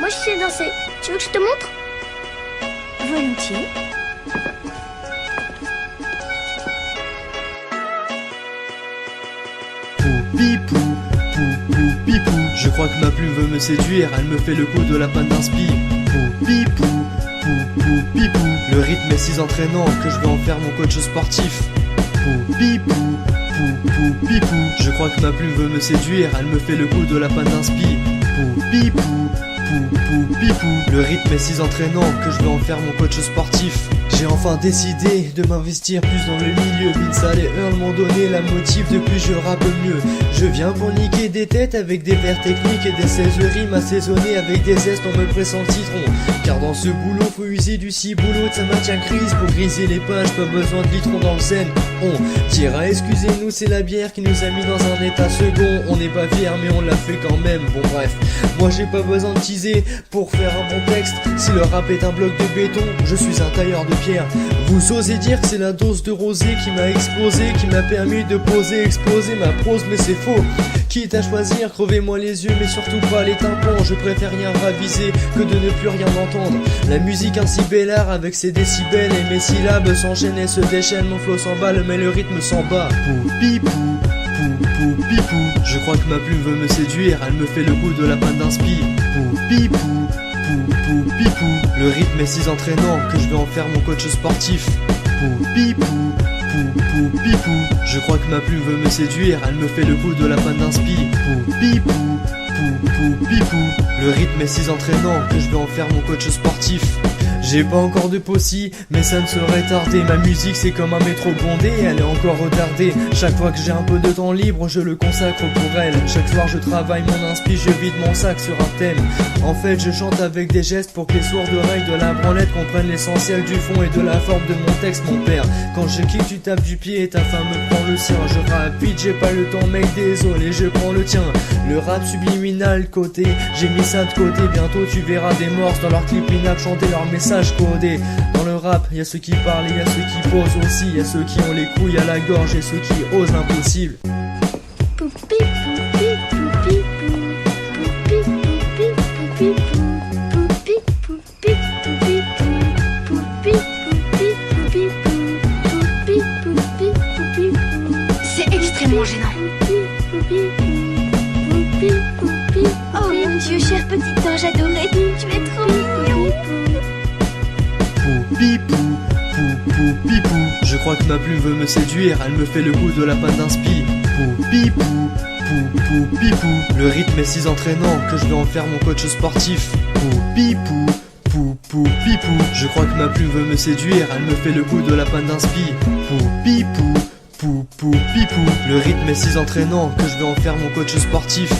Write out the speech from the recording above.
Moi je sais danser. Tu veux que je te montre? Volontiers. Poupipou, poupipou. Je crois que ma plume veut me séduire, elle me fait le coup de la panne d'inspi. Poupipou, poupipou. Le rythme est si entraînant que je vais en faire mon coach sportif. Poupipou, poupipou. Je crois que ma plume veut me séduire, elle me fait le coup de la panne d'inspi. Poupipou, poupipou. Le rythme est si entraînant que je vais en faire mon coach sportif. J'ai enfin décidé de m'investir plus dans le milieu. Vinsal et Earl m'ont donné la motive, de plus je rappe mieux. Je viens pour niquer des têtes avec des vers techniques et des 16 rimes assaisonnées avec des zestes en me pressant le citron. Car dans ce boulot faut user du ciboulot de sa maintien crise. Pour griser les pages, pas besoin de litron dans le zen. On dira excusez-nous, c'est la bière qui nous a mis dans un état second. On n'est pas fiers mais on l'a fait quand même. Bon bref, moi j'ai pas besoin de teaser pour faire un bon texte. Si le rap est un bloc de béton, je suis un tailleur de pierre. Vous osez dire que c'est la dose de rosé qui m'a explosé, qui m'a permis de poser, exploser ma prose, mais c'est faux. Quitte à choisir, crevez-moi les yeux mais surtout pas les tympans. Je préfère rien raviser que de ne plus rien entendre. La musique ainsi bellard avec ses décibels et mes syllabes s'enchaînent et se déchaînent. Mon flow s'emballe mais le rythme s'en bat. Poupipou, poupipou. Je crois que ma plume veut me séduire, elle me fait le coup de la panne d'inspi. Poupipou, poupipou. Le rythme est si entraînant que je vais en faire mon coach sportif. Poupipou, poupipou. Je crois que ma plume veut me séduire, elle me fait le coup de la panne d'inspi. Poupipou, poupipou. Le rythme est si entraînant que je vais en faire mon coach sportif. J'ai pas encore de possi, mais ça ne saurait tarder. Ma musique c'est comme un métro bondé, elle est encore retardée. Chaque fois que j'ai un peu de temps libre, je le consacre pour elle. Chaque soir je travaille mon inspi, je vide mon sac sur un thème. En fait je chante avec des gestes pour que les sourds d'oreilles de la branlette comprennent l'essentiel du fond et de la forme de mon texte, mon père. Quand je kick tu tapes du pied et ta femme me prend le sien. Je rappe vite, j'ai pas le temps mec, désolé, je prends le tien. Le rap subliminal côté, j'ai mis ça de côté. Bientôt tu verras des morses dans leur clip minable chanter leur message codé. Dans le rap, y'a ceux qui parlent et y'a ceux qui posent aussi. Y'a ceux qui ont les couilles à la gorge et ceux qui osent l'impossible. Poupi, poupi, poupi, poupi, poupi, poupi, poupi, poupi, poupi, poupi, poupi, poupi, poupi, poupi. C'est extrêmement gênant. Oh mon Dieu, cher petit ange adoré, tu es trop mignon. Poupipou, poupipou. Je crois que ma plume veut me séduire, elle me fait le coup de la panne d'inspi. Poupipou, poupipou. Le rythme est si entraînant que je vais en faire mon coach sportif. Poupipou, poupipou. Je crois que ma plume veut me séduire, elle me fait le coup de la panne d'inspi. Poupipou, poupipou. Le rythme est si entraînant que je vais en faire mon coach sportif.